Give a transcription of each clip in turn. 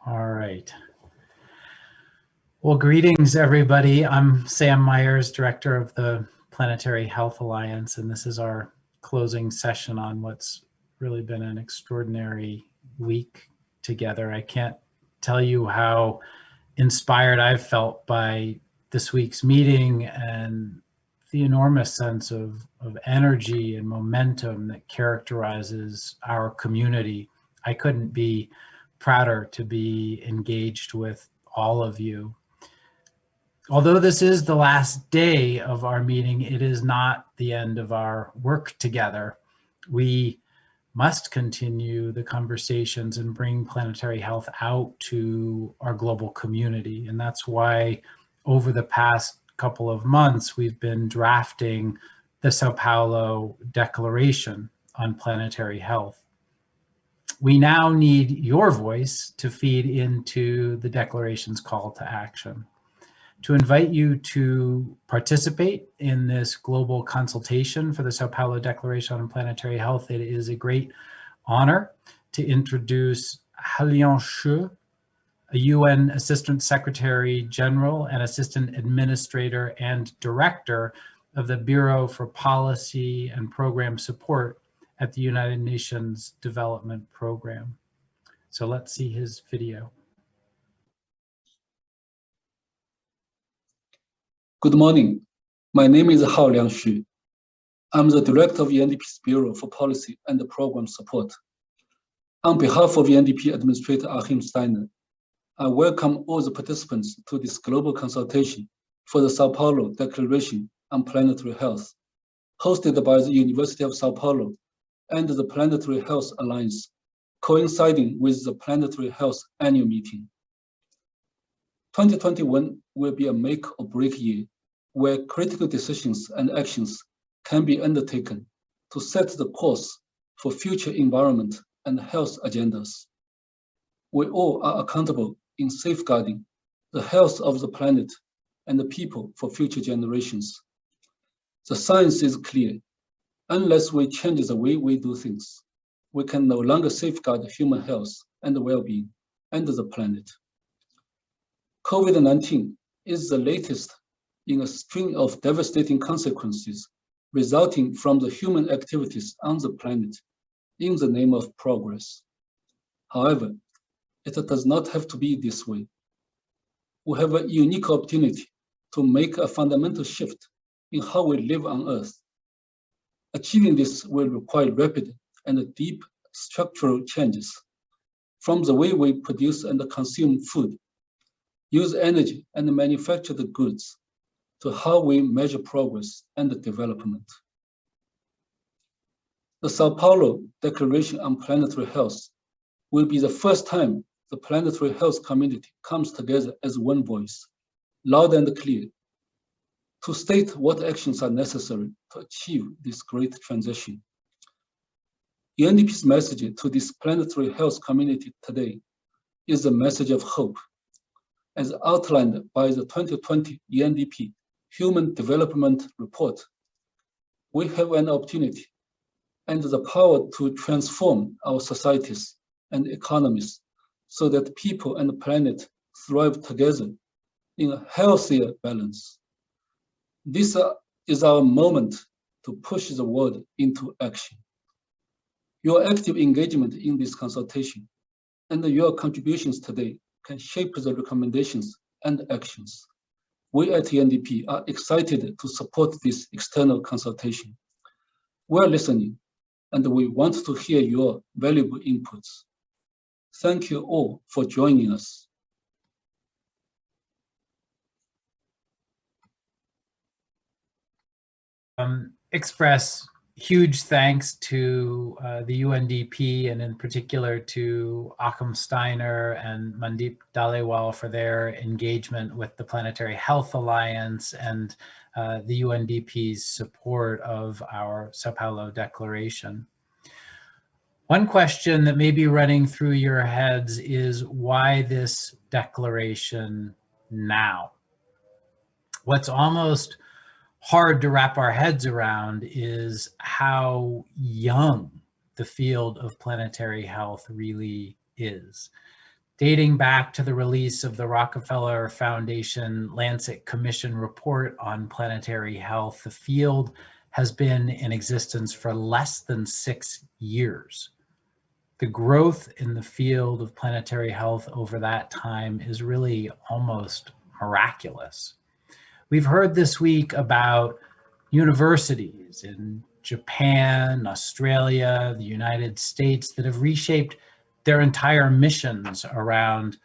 All right. Well, greetings, everybody. I'm Sam Myers, Director of the Planetary Health Alliance, and this is our closing session on what's really been an extraordinary week together. I can't tell you how inspired I've felt by this week's meeting and the enormous sense of energy and momentum that characterizes our community. I couldn't be prouder to be engaged with all of you. Although this is the last day of our meeting, it is not the end of our work together. We must continue the conversations and bring planetary health out to our global community. And that's why over the past couple of months, we've been drafting the Sao Paulo Declaration on Planetary Health. We now need your voice to feed into the declaration's call to action. To invite you to participate in this global consultation for the Sao Paulo Declaration on Planetary Health, it is a great honor to introduce Halion Xu, a UN Assistant Secretary General and Assistant Administrator and Director of the Bureau for Policy and Program Support at the United Nations Development Program. So let's see his video. Good morning. My name is Halion Xu. I'm the Director of UNDP's Bureau for Policy and Program Support. On behalf of UNDP Administrator Achim Steiner, I welcome all the participants to this global consultation for the Sao Paulo Declaration on Planetary Health, hosted by the University of Sao Paulo and the Planetary Health Alliance, coinciding with the Planetary Health Annual Meeting. 2021 will be a make or break year where critical decisions and actions can be undertaken to set the course for future environment and health agendas. We all are accountable in safeguarding the health of the planet and the people for future generations. The science is clear. Unless we change the way we do things, we can no longer safeguard human health and well-being and the planet. COVID-19 is the latest in a string of devastating consequences resulting from the human activities on the planet in the name of progress. However, it does not have to be this way. We have a unique opportunity to make a fundamental shift in how we live on Earth. Achieving this will require rapid and deep structural changes, from the way we produce and consume food, use energy and manufacture the goods, to how we measure progress and development. The Sao Paulo Declaration on Planetary Health will be the first time the planetary health community comes together as one voice, loud and clear, to state what actions are necessary to achieve this great transition. UNDP's message to this planetary health community today is a message of hope, as outlined by the 2020 UNDP Human Development Report. We have an opportunity and the power to transform our societies and economies so that people and the planet thrive together in a healthier balance. This is our moment to push the world into action. Your active engagement in this consultation and your contributions today can shape the recommendations and actions. We at UNDP are excited to support this external consultation. We're listening, and we want to hear your valuable inputs. Thank you all for joining us. Express huge thanks to the UNDP and in particular to Achim Steiner and Mandeep Dhaliwal for their engagement with the Planetary Health Alliance and the UNDP's support of our Sao Paulo Declaration. One question that may be running through your heads is why this declaration now? What's almost hard to wrap our heads around is how young the field of planetary health really is. Dating back to the release of the Rockefeller Foundation Lancet Commission report on planetary health, the field has been in existence for less than 6 years. The growth in the field of planetary health over that time is really almost miraculous. We've heard this week about universities in Japan, Australia, the United States that have reshaped their entire missions around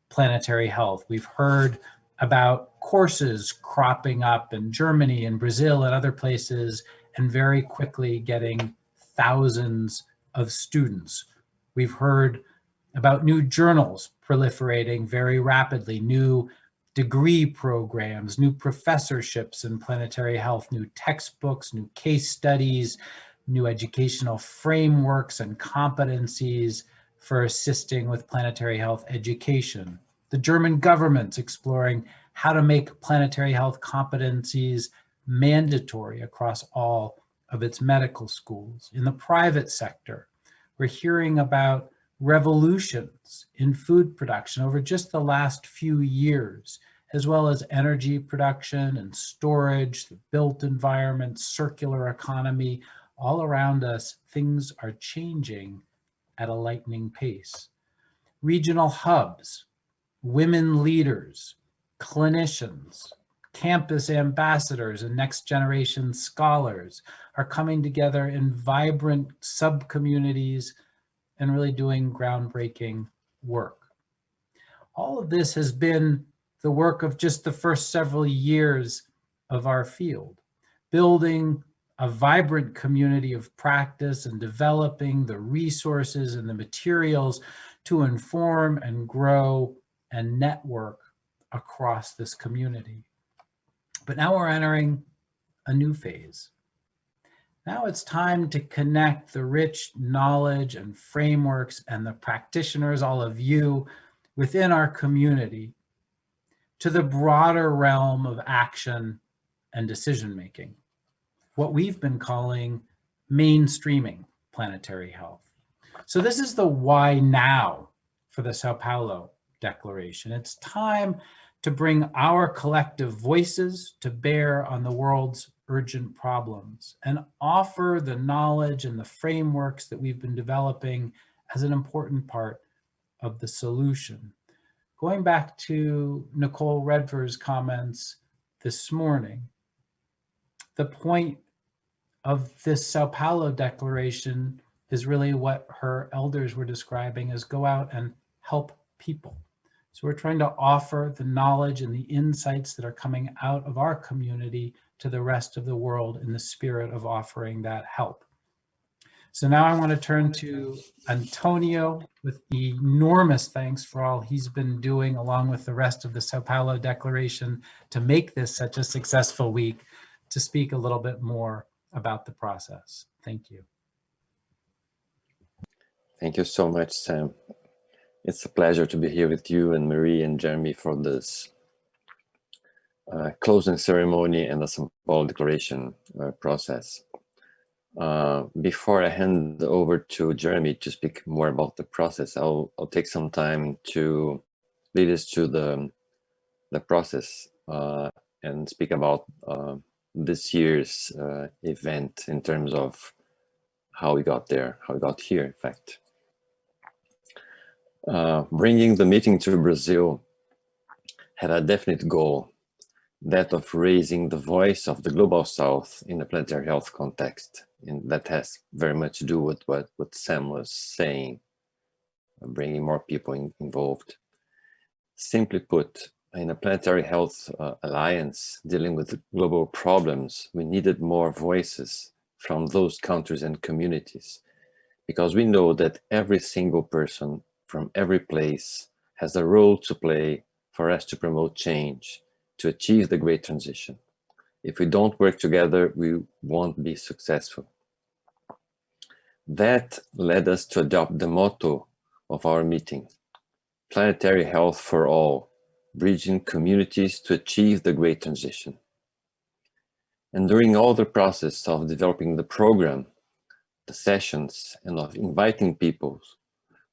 planetary health. We've heard about courses cropping up in Germany and Brazil and other places, and very quickly getting thousands of students. We've heard about new journals proliferating very rapidly, new degree programs, new professorships in planetary health, new textbooks, new case studies, new educational frameworks and competencies for assisting with planetary health education. The German government's exploring how to make planetary health competencies mandatory across all of its medical schools. In the private sector, we're hearing about revolutions in food production over just the last few years, as well as energy production and storage, the built environment, circular economy. All around us, things are changing at a lightning pace. Regional hubs, women leaders, clinicians, campus ambassadors, and next generation scholars are coming together in vibrant sub-communities and really doing groundbreaking work. All of this has been the work of just the first several years of our field, building a vibrant community of practice and developing the resources and the materials to inform and grow and network across this community. But now we're entering a new phase. Now it's time to connect the rich knowledge and frameworks and the practitioners, all of you, within our community to the broader realm of action and decision-making, what we've been calling mainstreaming planetary health. So this is the why now for the Sao Paulo Declaration. It's time to bring our collective voices to bear on the world's urgent problems and offer the knowledge and the frameworks that we've been developing as an important part of the solution. Going back to Nicole Redver's comments this morning, the point of this Sao Paulo Declaration is really what her elders were describing as go out and help people. So we're trying to offer the knowledge and the insights that are coming out of our community to the rest of the world in the spirit of offering that help. So now I want to turn to Antonio with enormous thanks for all he's been doing along with the rest of the Sao Paulo Declaration to make this such a successful week, to speak a little bit more about the process. Thank you. Thank you so much, Sam. It's a pleasure to be here with you and Marie and Jeremy for this closing ceremony and the Sao Paulo Declaration process. Before I hand over to Jeremy to speak more about the process, I'll take some time to lead us to the process and speak about this year's event in terms of how we got there, how we got here, in fact. Bringing the meeting to Brazil had a definite goal, that of raising the voice of the Global South in the planetary health context. And that has very much to do with what Sam was saying, bringing more people involved. Simply put, in a planetary health alliance dealing with global problems, we needed more voices from those countries and communities, because we know that every single person from every place has a role to play for us to promote change, to achieve the great transition. If we don't work together, we won't be successful. That led us to adopt the motto of our meeting, Planetary Health for All, bridging communities to achieve the great transition. And during all the process of developing the program, the sessions, and of inviting people,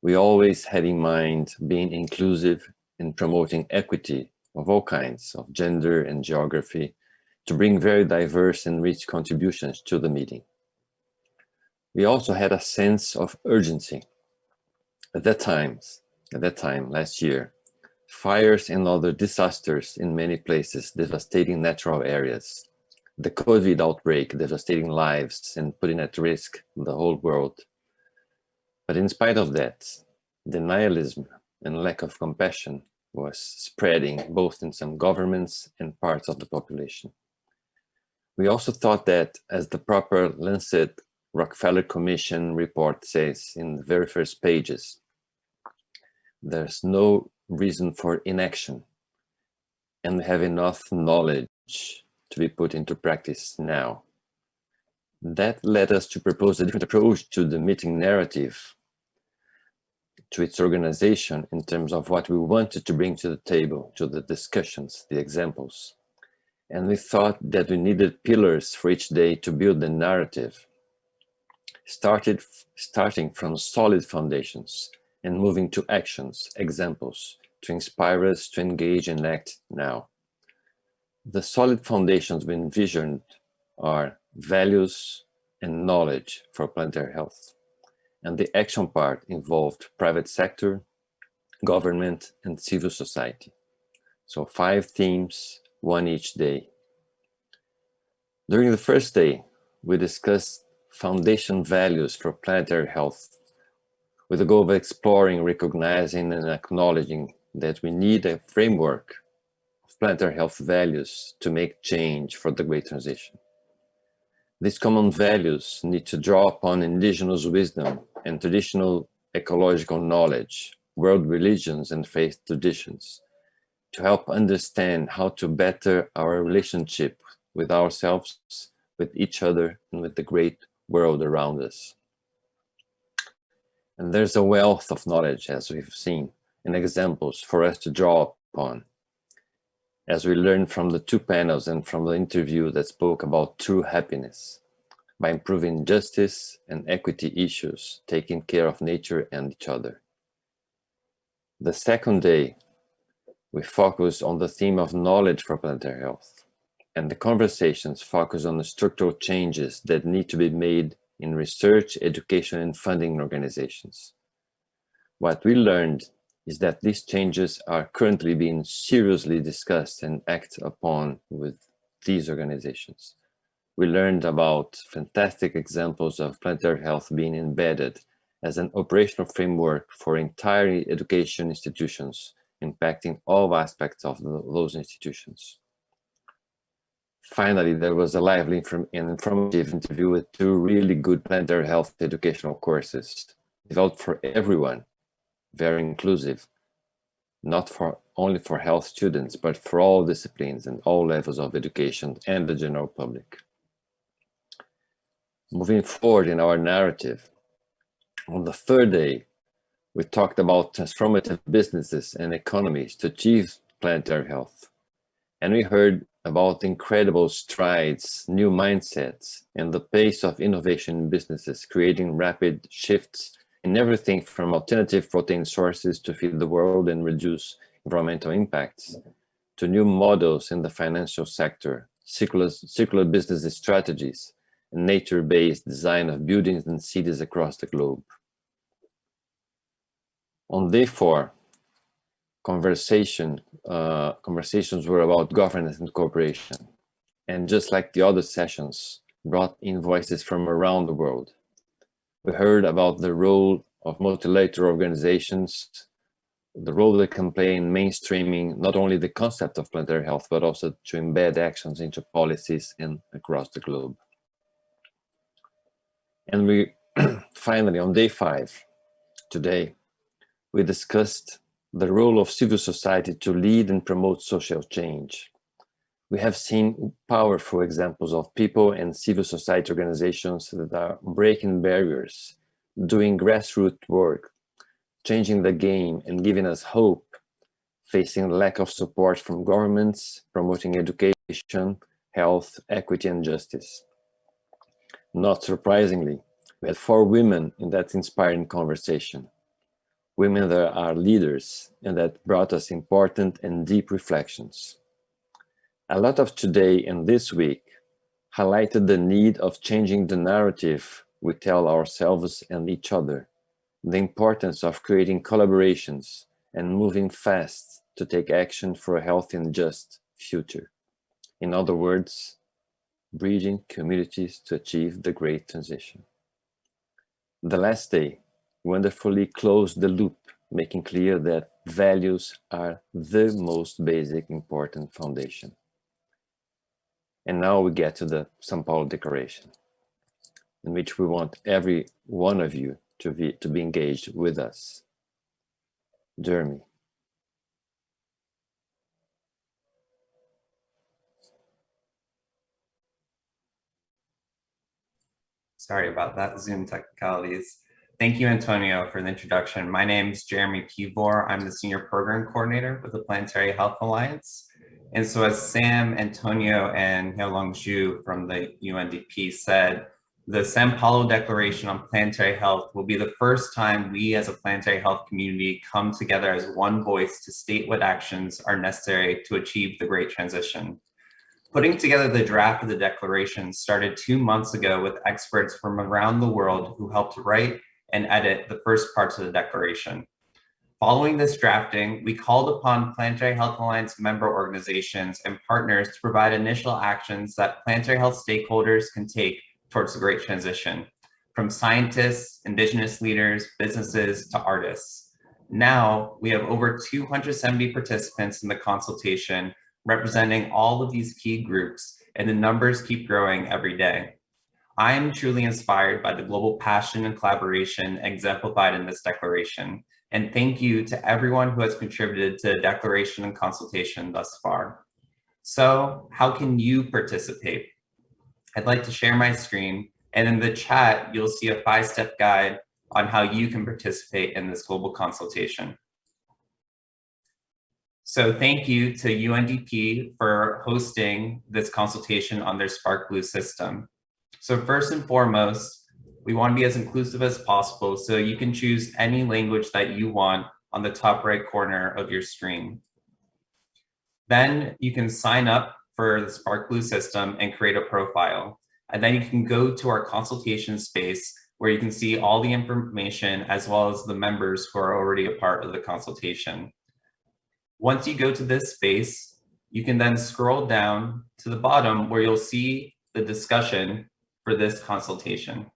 We always had in mind being inclusive and promoting equity of all kinds of gender and geography to bring very diverse and rich contributions to the meeting. We also had a sense of urgency. At that time, last year, fires and other disasters in many places devastating natural areas, the COVID outbreak devastating lives and putting at risk the whole world. But in spite of that, denialism and lack of compassion was spreading both in some governments and parts of the population. We also thought that, as the proper Lancet Rockefeller Commission report says in the very first pages, there's no reason for inaction, and we have enough knowledge to be put into practice now. That led us to propose a different approach to the meeting narrative, to its organization in terms of what we wanted to bring to the table, to the discussions, the examples. And we thought that we needed pillars for each day to build the narrative, starting from solid foundations and moving to actions, examples, to inspire us to engage and act now. The solid foundations we envisioned are values and knowledge for planetary health. And the action part involved private sector, government, and civil society. So 5 themes, 1 each day. During the first day, we discussed foundation values for planetary health with the goal of exploring, recognizing, and acknowledging that we need a framework of planetary health values to make change for the great transition. These common values need to draw upon indigenous wisdom and traditional ecological knowledge, world religions and faith traditions, to help understand how to better our relationship with ourselves, with each other, and with the great world around us. And there's a wealth of knowledge, as we've seen, and examples for us to draw upon, as we learned from the 2 panels and from the interview that spoke about true happiness, by improving justice and equity issues, taking care of nature and each other. The second day, we focused on the theme of knowledge for planetary health, and the conversations focus on the structural changes that need to be made in research, education, and funding organizations. What we learned is that these changes are currently being seriously discussed and acted upon with these organizations. We learned about fantastic examples of planetary health being embedded as an operational framework for entire education institutions, impacting all aspects of those institutions. Finally, there was a lively and informative interview with 2 really good planetary health educational courses, developed for everyone, very inclusive, not only for health students, but for all disciplines and all levels of education and the general public. Moving forward in our narrative, on the 3rd day, we talked about transformative businesses and economies to achieve planetary health. And we heard about incredible strides, new mindsets, and the pace of innovation in businesses, creating rapid shifts in everything from alternative protein sources to feed the world and reduce environmental impacts, to new models in the financial sector, circular business strategies, and nature-based design of buildings and cities across the globe. On day 4, conversations were about governance and cooperation, and just like the other sessions, brought in voices from around the world. We heard about the role of multilateral organizations, the role they can play in mainstreaming not only the concept of planetary health, but also to embed actions into policies and across the globe. And we finally, on day 5, today, we discussed the role of civil society to lead and promote social change. We have seen powerful examples of people and civil society organizations that are breaking barriers, doing grassroots work, changing the game and giving us hope, facing lack of support from governments, promoting education, health, equity, and justice. Not surprisingly, we had 4 women in that inspiring conversation. women that are leaders and that brought us important and deep reflections. A lot of today and this week highlighted the need of changing the narrative we tell ourselves and each other, the importance of creating collaborations and moving fast to take action for a healthy and just future. In other words, bridging communities to achieve the great transition. The last day wonderfully closed the loop, making clear that values are the most basic important foundation. And now we get to the São Paulo Declaration, in which we want every one of you to be engaged with us. Jeremy. Sorry about that, Zoom technicalities. Thank you, Antonio, for the introduction. My name is Jeremy Pivor. I'm the Senior Program Coordinator with the Planetary Health Alliance. And so as Sam, Antonio, and Hyolong Zhu from the UNDP said, the São Paulo Declaration on Planetary Health will be the first time we as a planetary health community come together as one voice to state what actions are necessary to achieve the great transition. Putting together the draft of the declaration started 2 months ago with experts from around the world who helped write and edit the first parts of the declaration. Following this drafting, we called upon Planetary Health Alliance member organizations and partners to provide initial actions that planetary health stakeholders can take towards the great transition, from scientists, indigenous leaders, businesses, to artists. Now, we have over 270 participants in the consultation representing all of these key groups, and the numbers keep growing every day. I am truly inspired by the global passion and collaboration exemplified in this declaration, and thank you to everyone who has contributed to the declaration and consultation thus far. So, how can you participate? I'd like to share my screen, and in the chat, you'll see a 5-step guide on how you can participate in this global consultation. So thank you to UNDP for hosting this consultation on their Spark Blue system. So first and foremost, we want to be as inclusive as possible, so you can choose any language that you want on the top right corner of your screen. Then you can sign up for the Spark Blue system and create a profile. And then you can go to our consultation space where you can see all the information as well as the members who are already a part of the consultation. Once you go to this space, you can then scroll down to the bottom where you'll see the discussion for this consultation.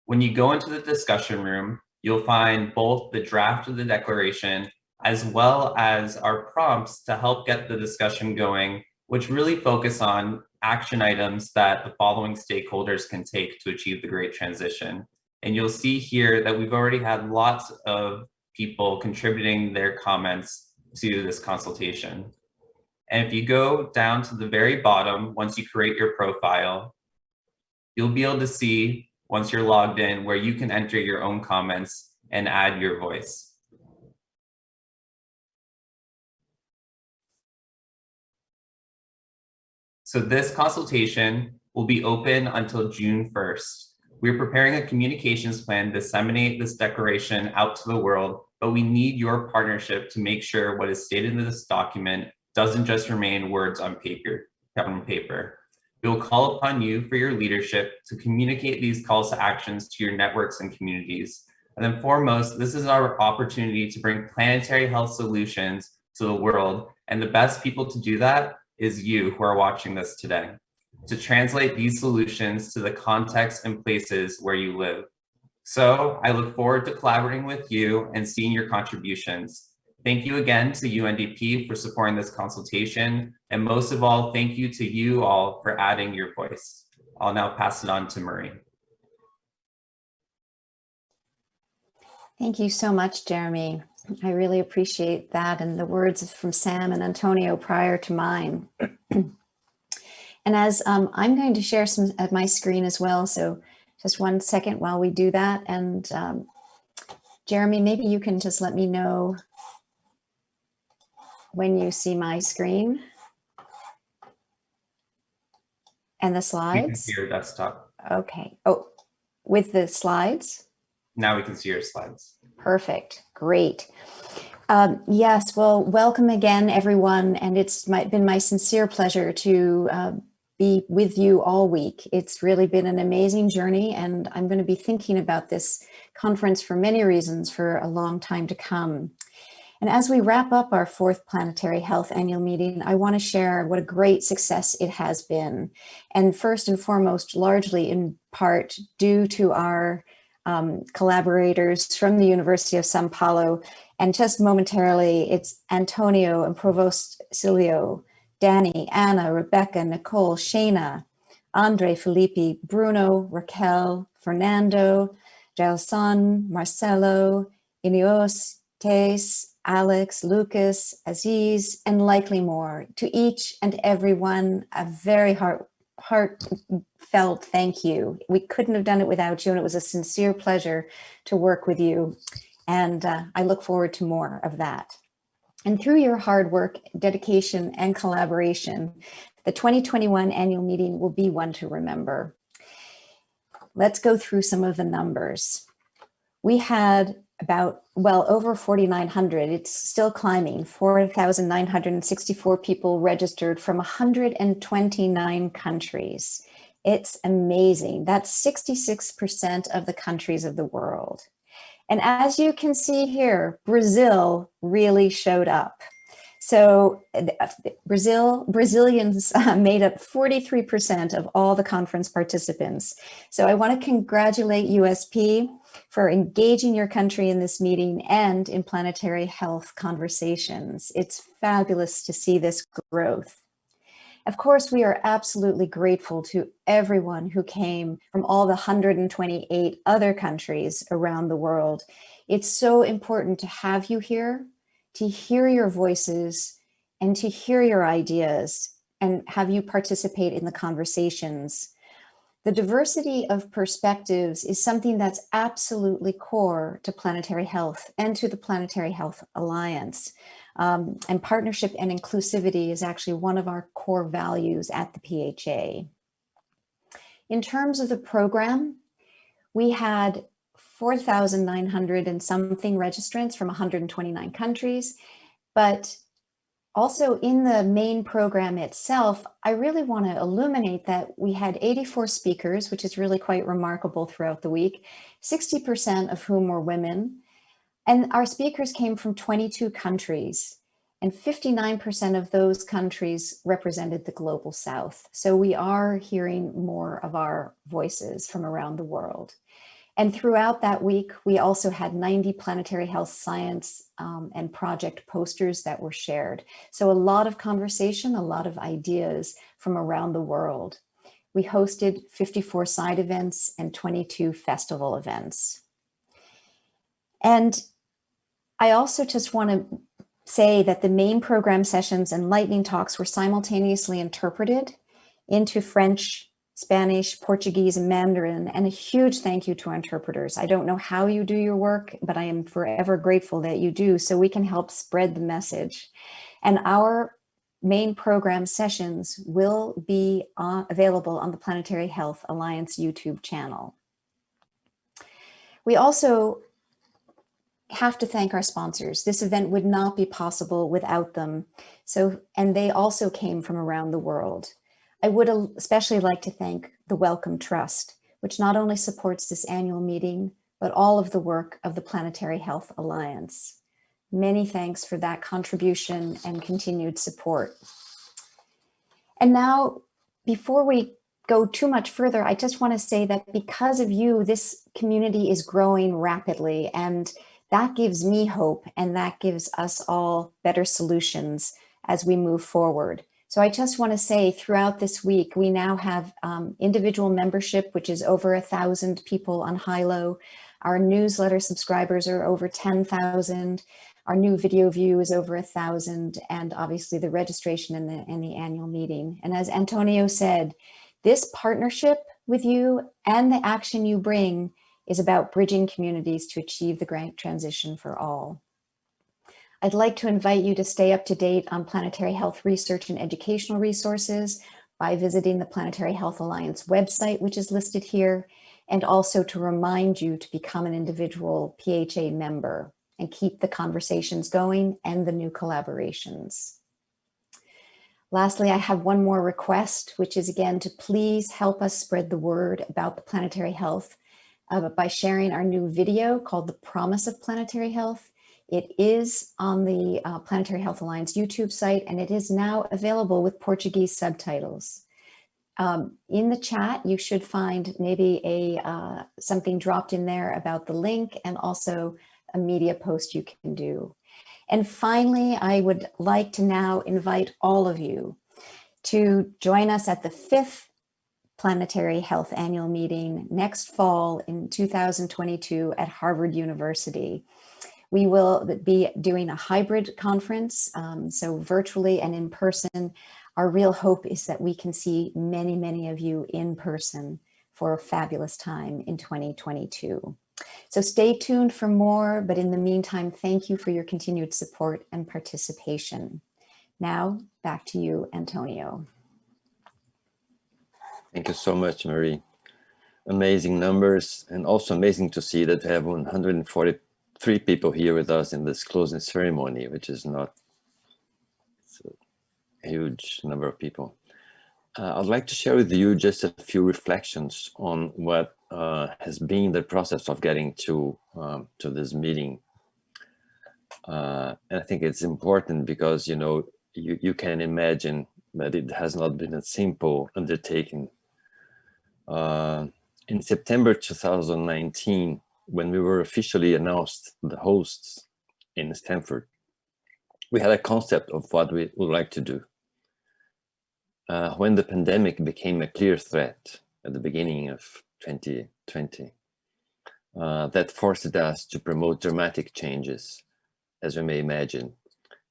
When you go into the discussion room, you'll find both the draft of the declaration as well as our prompts to help get the discussion going, which really focus on action items that the following stakeholders can take to achieve the great transition. And you'll see here that we've already had lots of people contributing their comments to this consultation. And if you go down to the very bottom, once you create your profile, you'll be able to see, once you're logged in, where you can enter your own comments and add your voice. So this consultation will be open until June 1st. We're preparing a communications plan to disseminate this declaration out to the world, but we need your partnership to make sure what is stated in this document doesn't just remain words on paper. We will call upon you for your leadership to communicate these calls to actions to your networks and communities. And then foremost, this is our opportunity to bring planetary health solutions to the world. And the best people to do that is you who are watching this today, to translate these solutions to the context and places where you live. So I look forward to collaborating with you and seeing your contributions. Thank you again to UNDP for supporting this consultation. And most of all, thank you to you all for adding your voice. I'll now pass it on to Marie. Thank you so much, Jeremy. I really appreciate that, and the words from Sam and Antonio prior to mine. And as I'm going to share some at my screen as well, so just 1 second while we do that. And Jeremy, maybe you can just let me know when you see my screen and the slides. You can see your desktop. Okay. Oh, with the slides? now we can see your slides. Perfect. Great. Yes, well, welcome again, everyone. And it's been my sincere pleasure to be with you all week. It's really been an amazing journey, and I'm going to be thinking about this conference for many reasons for a long time to come. And as we wrap up our 4th Planetary Health Annual Meeting, I want to share what a great success it has been. And first and foremost, largely in part due to our collaborators from the University of Sao Paulo. And just momentarily, it's Antonio and Provost Silio, Danny, Anna, Rebecca, Nicole, Shayna, Andre, Felipe, Bruno, Raquel, Fernando, Gelson, Marcelo, Ineos, Tace, Alex, Lucas, Aziz, and likely more. To each and every one, a very heartfelt thank you. We couldn't have done it without you, and it was a sincere pleasure to work with you. And I look forward to more of that. And through your hard work, dedication, and collaboration, the 2021 annual meeting will be one to remember. Let's go through some of the numbers. We had about, well, over 4,900. It's still climbing. 4,964 people registered from 129 countries. It's amazing. That's 66% of the countries of the world. And as you can see here, Brazil really showed up. So Brazilians made up 43% of all the conference participants. So I want to congratulate USP for engaging your country in this meeting and in planetary health conversations. It's fabulous to see this growth. Of course, we are absolutely grateful to everyone who came from all the 128 other countries around the world. It's so important to have you here, to hear your voices, and to hear your ideas, and have you participate in the conversations. The diversity of perspectives is something that's absolutely core to planetary health and to the Planetary Health Alliance. And partnership and inclusivity is actually one of our core values at the PHA. In terms of the program, we had 4,900 and something registrants from 129 countries, but also in the main program itself, I really want to illuminate that we had 84 speakers, which is really quite remarkable throughout the week, 60% of whom were women. And our speakers came from 22 countries, and 59% of those countries represented the global South. So we are hearing more of our voices from around the world. And throughout that week, we also had 90 planetary health science and project posters that were shared. So a lot of conversation, a lot of ideas from around the world. We hosted 54 side events and 22 festival events. And I also just want to say that the main program sessions and lightning talks were simultaneously interpreted into French, Spanish, Portuguese, and Mandarin, and a huge thank you to our interpreters. I don't know how you do your work, but I am forever grateful that you do, so we can help spread the message. And our main program sessions will be available on the Planetary Health Alliance YouTube channel. We also have to thank our sponsors. This event would not be possible without them. And they also came from around the world. I would especially like to thank the Wellcome Trust, which not only supports this annual meeting, but all of the work of the Planetary Health Alliance. Many thanks for that contribution and continued support. And now, before we go too much further, I just want to say that because of you, this community is growing rapidly, and that gives me hope, and that gives us all better solutions as we move forward. So I just want to say throughout this week, we now have individual membership, which is over 1,000 people on Hilo. Our newsletter subscribers are over 10,000. Our new video view is over 1,000, and obviously the registration in the annual meeting. And as Antonio said, this partnership with you and the action you bring is about bridging communities to achieve the great transition for all. I'd like to invite you to stay up to date on planetary health research and educational resources by visiting the Planetary Health Alliance website, which is listed here. and also to remind you to become an individual PHA member and keep the conversations going and the new collaborations. Lastly, I have one more request, which is again to please help us spread the word about the planetary health by sharing our new video called The Promise of Planetary Health. It is on the Planetary Health Alliance YouTube site, and it is now available with Portuguese subtitles. In the chat, you should find maybe something dropped in there about the link and also a media post you can do. And finally, I would like to now invite all of you to join us at the 5th Planetary Health Annual Meeting next fall in 2022 at Harvard University. We will be doing a hybrid conference, so virtually and in person. Our real hope is that we can see many, many of you in person for a fabulous time in 2022. So stay tuned for more, but in the meantime, thank you for your continued support and participation. Now, back to you, Antonio. Thank you so much, Marie. Amazing numbers, and also amazing to see that we have 143 people here with us in this closing ceremony, which is not a huge number of people. I'd like to share with you just a few reflections on what has been the process of getting to this meeting. And I think it's important because, you know, you can imagine that it has not been a simple undertaking. In September 2019, when we were officially announced the hosts in Stanford, we had a concept of what we would like to do. When the pandemic became a clear threat at the beginning of 2020, that forced us to promote dramatic changes, as you may imagine,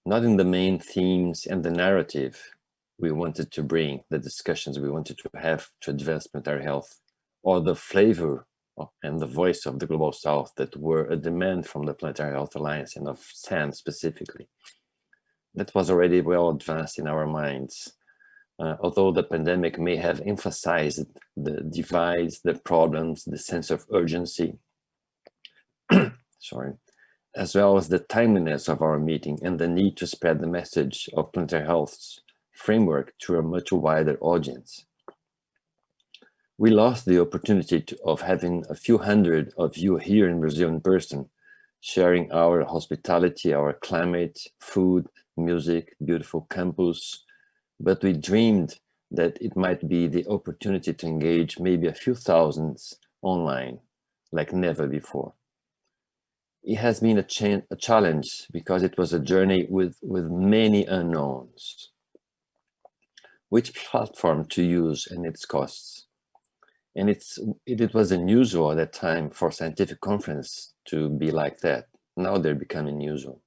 not in the main themes and the narrative we wanted to bring, the discussions we wanted to have to advance planetary health, or the flavor and the voice of the Global South that were a demand from the Planetary Health Alliance and of SAM specifically. That was already well advanced in our minds. Although the pandemic may have emphasized the divides, the problems, the sense of urgency, sorry, as well as the timeliness of our meeting and the need to spread the message of planetary health's framework to a much wider audience. We lost the opportunity of having a few hundred of you here in Brazil in person, sharing our hospitality, our climate, food, music, beautiful campus, but we dreamed that it might be the opportunity to engage maybe a few thousands online, like never before. It has been a challenge because it was a journey with many unknowns. Which platform to use and its costs? And it was unusual at that time for scientific conference to be like that. Now they're becoming usual.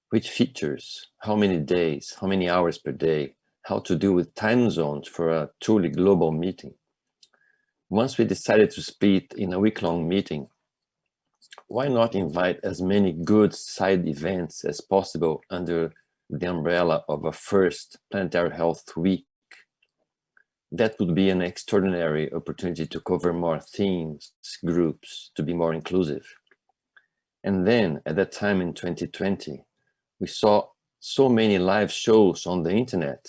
Which features, how many days, how many hours per day, how to deal with time zones for a truly global meeting. Once we decided to split in a week-long meeting, why not invite as many good side events as possible under the umbrella of a first Planetary Health Week? That would be an extraordinary opportunity to cover more themes, groups, to be more inclusive. And then at that time in 2020, we saw so many live shows on the internet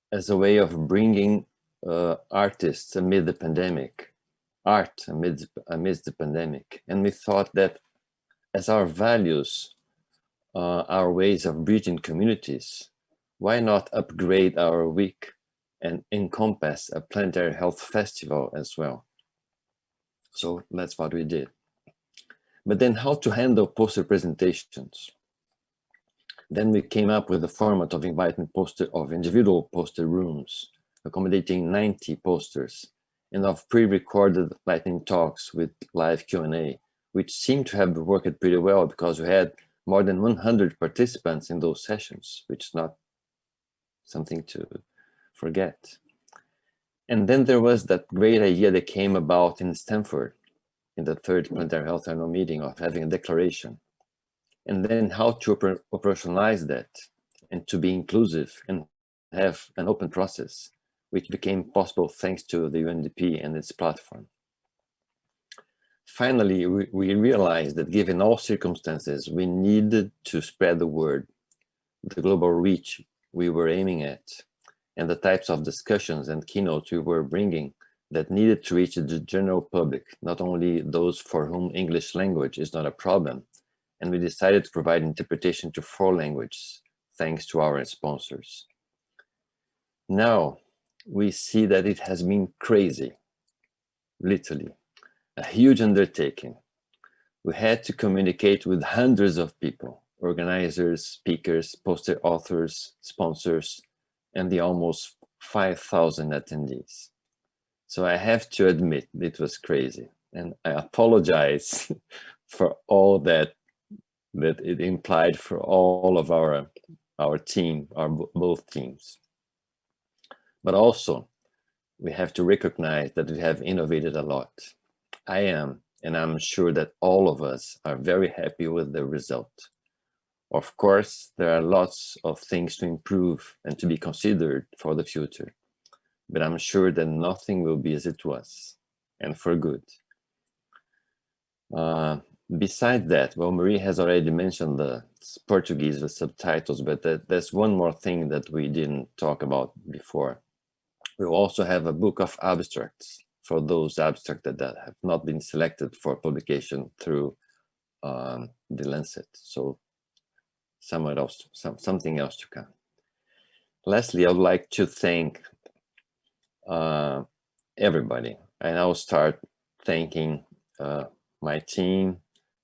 as a way of bringing artists amid the pandemic, art amidst the pandemic. And we thought that as our values, our ways of bridging communities, why not upgrade our week and encompass a planetary health festival as well? So that's what we did. But then how to handle poster presentations? Then we came up with the format of inviting individual poster rooms, accommodating 90 posters, and of pre-recorded lightning talks with live Q&A, which seemed to have worked pretty well because we had more than 100 participants in those sessions, which is not something to forget. And then there was that great idea that came about in Stanford in the third Planetary Health Annual Meeting of having a declaration. And then how to operationalize that and to be inclusive and have an open process, which became possible thanks to the UNDP and its platform. Finally, we realized that given all circumstances, we needed to spread the word, the global reach we were aiming at, and the types of discussions and keynotes we were bringing that needed to reach the general public, not only those for whom English language is not a problem. And we decided to provide interpretation to 4 languages, thanks to our sponsors. Now, we see that it has been crazy, literally, a huge undertaking. We had to communicate with hundreds of people, organizers, speakers, poster authors, sponsors, and the almost 5,000 attendees. So I have to admit it was crazy, and I apologize for all that it implied for all of our team, both teams. But also, we have to recognize that we have innovated a lot. I am, and I'm sure that all of us are very happy with the result. Of course, there are lots of things to improve and to be considered for the future, but I'm sure that nothing will be as it was, and for good. Besides that, well, Marie has already mentioned the Portuguese with subtitles, but there's one more thing that we didn't talk about before. We also have a book of abstracts for those abstracts that have not been selected for publication through the Lancet. So somewhere else, something else to come. Lastly, I would like to thank everybody, and I'll start thanking my team,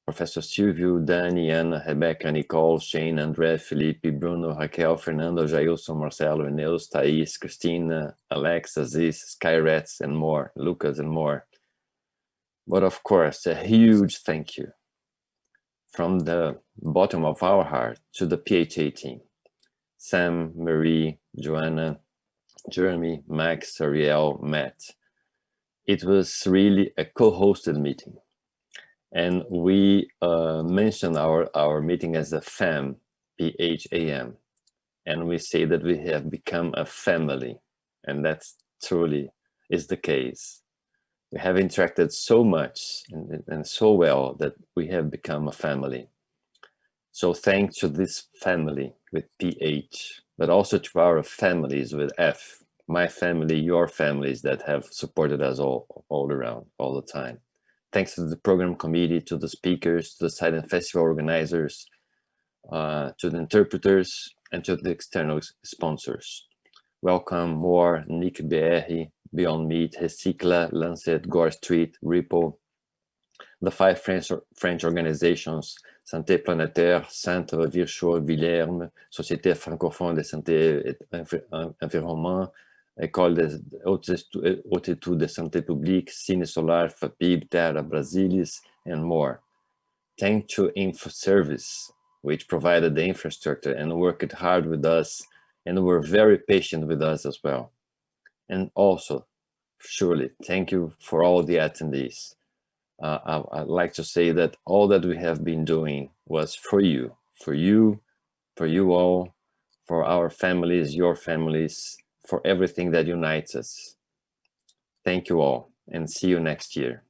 Professor Silvio, Dani, Ana, Rebecca, Nicole, Shane, André, Felipe, Bruno, Raquel, Fernando, Jailson, Marcelo, Eneus, Thais, Christina, Alex, Aziz, Skyrats, and more, Lucas, and more. But of course, a huge thank you from the bottom of our heart to the PHA team. Sam, Marie, Joanna, Jeremy, Max, Ariel, Matt. It was really a co-hosted meeting. And we mentioned our meeting as a PHAM, PHAM. And we say that we have become a family. And that's truly is the case. We have interacted so much and so well that we have become a family. So thanks to this family with PH, but also to our families with F, my family, your families that have supported us all around, all the time. Thanks to the program committee, to the speakers, to the silent festival organizers, to the interpreters, and to the external sponsors. Welcome More, Nick BR, Beyond Meat, Recicla, Lancet, Gore Street, Ripple, the 5 French organizations, Santé Planetaire, Centre Virchois Villerme, Société francophone de santé et environnement, École des Hautes Études de Santé Publique, Cine Solar, FAPIB, Terra Brasilis, and more. Thanks to InfoService, which provided the infrastructure and worked hard with us and were very patient with us as well. And also, surely, thank you for all the attendees. I'd like to say that all that we have been doing was for you all, for our families, your families, for everything that unites us. Thank you all, and see you next year.